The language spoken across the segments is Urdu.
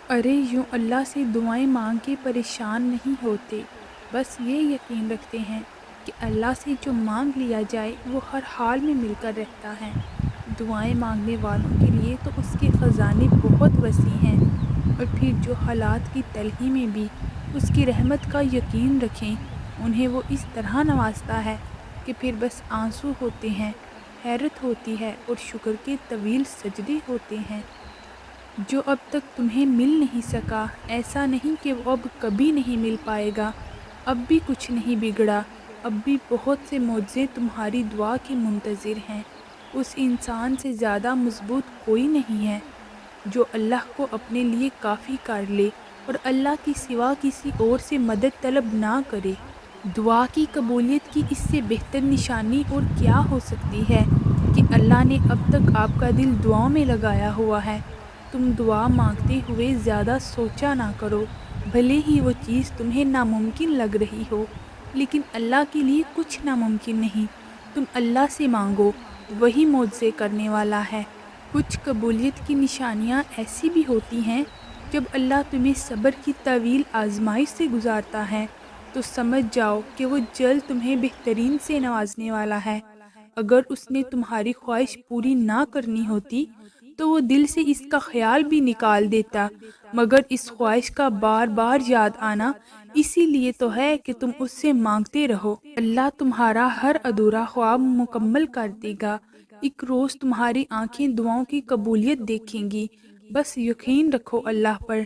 ارے یوں اللہ سے دعائیں مانگ کے پریشان نہیں ہوتے، بس یہ یقین رکھتے ہیں کہ اللہ سے جو مانگ لیا جائے وہ ہر حال میں مل کر رہتا ہے۔ دعائیں مانگنے والوں کے لیے تو اس کے خزانے بہت وسیع ہیں، اور پھر جو حالات کی تلخی میں بھی اس کی رحمت کا یقین رکھیں، انہیں وہ اس طرح نوازتا ہے کہ پھر بس آنسو ہوتے ہیں، حیرت ہوتی ہے اور شکر کے طویل سجدے ہوتے ہیں۔ جو اب تک تمہیں مل نہیں سکا، ایسا نہیں کہ وہ اب کبھی نہیں مل پائے گا۔ اب بھی کچھ نہیں بگڑا، اب بھی بہت سے معجزے تمہاری دعا کے منتظر ہیں۔ اس انسان سے زیادہ مضبوط کوئی نہیں ہے جو اللہ کو اپنے لیے کافی کر لے اور اللہ کی سوا کسی اور سے مدد طلب نہ کرے۔ دعا کی قبولیت کی اس سے بہتر نشانی اور کیا ہو سکتی ہے کہ اللہ نے اب تک آپ کا دل دعاؤں میں لگایا ہوا ہے۔ تم دعا مانگتے ہوئے زیادہ سوچا نہ کرو، بھلے ہی وہ چیز تمہیں ناممکن لگ رہی ہو، لیکن اللہ کے لیے کچھ ناممکن نہیں۔ تم اللہ سے مانگو، وہی معجزے کرنے والا ہے۔ کچھ قبولیت کی نشانیاں ایسی بھی ہوتی ہیں جب اللہ تمہیں صبر کی طویل آزمائش سے گزارتا ہے تو سمجھ جاؤ کہ وہ جلد تمہیں بہترین سے نوازنے والا ہے۔ اگر اس نے تمہاری خواہش پوری نہ کرنی ہوتی تو وہ دل سے اس کا خیال بھی نکال دیتا، مگر اس خواہش کا بار بار یاد آنا اسی لیے تو ہے کہ تم اس سے مانگتے رہو۔ اللہ تمہارا ہر ادھورا خواب مکمل کر دے گا۔ ایک روز تمہاری آنکھیں دعاؤں کی قبولیت دیکھیں گی۔ بس یقین رکھو اللہ پر،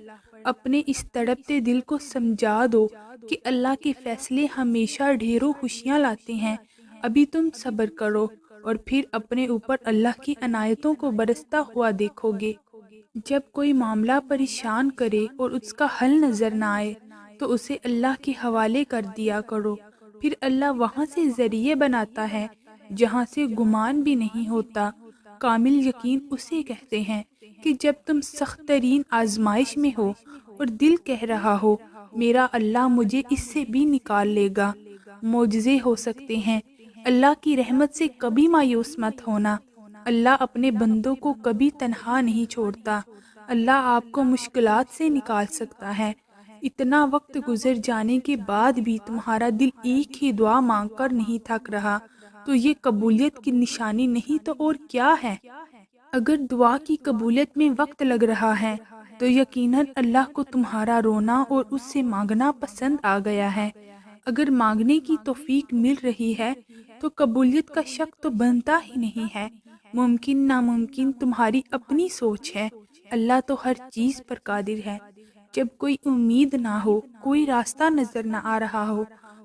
اپنے اس تڑپتے دل کو سمجھا دو کہ اللہ کے فیصلے ہمیشہ ڈھیروں خوشیاں لاتے ہیں۔ ابھی تم صبر کرو اور پھر اپنے اوپر اللہ کی عنایتوں کو برستا ہوا دیکھو گے۔ جب کوئی معاملہ پریشان کرے اور اس کا حل نظر نہ آئے تو اسے اللہ کے حوالے کر دیا کرو، پھر اللہ وہاں سے ذریعے بناتا ہے جہاں سے گمان بھی نہیں ہوتا۔ کامل یقین اسے کہتے ہیں کہ جب تم سخت ترین آزمائش میں ہو اور دل کہہ رہا ہو میرا اللہ مجھے اس سے بھی نکال لے گا۔ معجزے ہو سکتے ہیں، اللہ کی رحمت سے کبھی مایوس مت ہونا۔ اللہ اپنے بندوں کو کبھی تنہا نہیں چھوڑتا۔ اللہ آپ کو مشکلات سے نکال سکتا ہے۔ اتنا وقت گزر جانے کے بعد بھی تمہارا دل ایک ہی دعا مانگ کر نہیں تھک رہا تو یہ قبولیت کی نشانی نہیں تو اور کیا ہے؟ اگر دعا کی قبولیت میں وقت لگ رہا ہے تو یقیناً اللہ کو تمہارا رونا اور اس سے مانگنا پسند آ گیا ہے۔ اگر مانگنے کی توفیق مل رہی ہے تو قبولیت کا شک تو بنتا ہی نہیں ہے۔ ممکن ناممکن تمہاری اپنی سوچ ہے، اللہ تو ہر چیز پر قادر ہے۔ جب کوئی امید نہ ہو، کوئی راستہ نظر نہ آ رہا ہو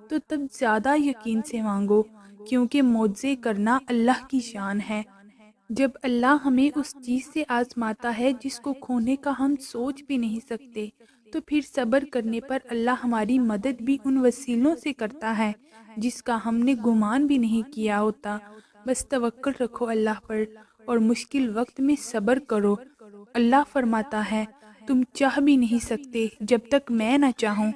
تو تب زیادہ یقین سے مانگو، کیونکہ معجزے کرنا اللہ کی شان ہے۔ جب اللہ ہمیں اس چیز سے آزماتا ہے جس کو کھونے کا ہم سوچ بھی نہیں سکتے تو پھر صبر کرنے پر اللہ ہماری مدد بھی ان وسیلوں سے کرتا ہے جس کا ہم نے گمان بھی نہیں کیا ہوتا۔ بس توکل رکھو اللہ پر اور مشکل وقت میں صبر کرو۔ اللہ فرماتا ہے تم چاہ بھی نہیں سکتے جب تک میں نہ چاہوں۔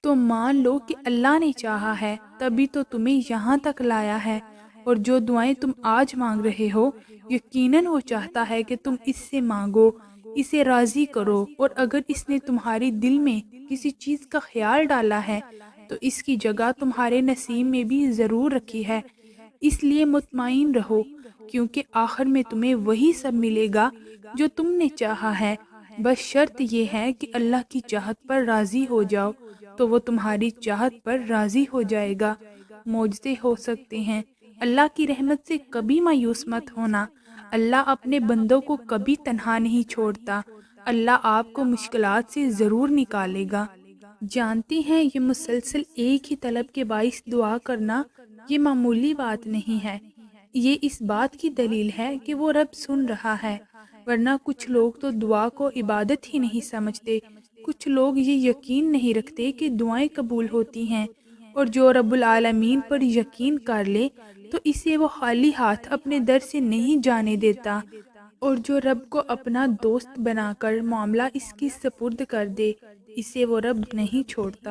تو مان لو کہ اللہ نے چاہا ہے تبھی تو تمہیں یہاں تک لایا ہے، اور جو دعائیں تم آج مانگ رہے ہو یقیناً وہ چاہتا ہے کہ تم اس سے مانگو، اسے راضی کرو، اور اگر اس نے تمہارے دل میں کسی چیز کا خیال ڈالا ہے تو اس کی جگہ تمہارے نصیب میں بھی ضرور رکھی ہے۔ اس لیے مطمئن رہو، کیونکہ آخر میں تمہیں وہی سب ملے گا جو تم نے چاہا ہے۔ بس شرط یہ ہے کہ اللہ کی چاہت پر راضی ہو جاؤ تو وہ تمہاری چاہت پر راضی ہو جائے گا۔ معجزے ہو سکتے ہیں، اللہ کی رحمت سے کبھی مایوس مت ہونا۔ اللہ اپنے بندوں کو کبھی تنہا نہیں چھوڑتا۔ اللہ آپ کو مشکلات سے ضرور نکالے گا۔ جانتے ہیں یہ مسلسل ایک ہی طلب کے باعث دعا کرنا یہ معمولی بات نہیں ہے۔ یہ اس بات کی دلیل ہے کہ وہ رب سن رہا ہے، ورنہ کچھ لوگ تو دعا کو عبادت ہی نہیں سمجھتے۔ کچھ لوگ یہ یقین نہیں رکھتے کہ دعائیں قبول ہوتی ہیں، اور جو رب العالمین پر یقین کر لے تو اسے وہ خالی ہاتھ اپنے در سے نہیں جانے دیتا، اور جو رب کو اپنا دوست بنا کر معاملہ اس کی سپرد کر دے اسے وہ رب نہیں چھوڑتا۔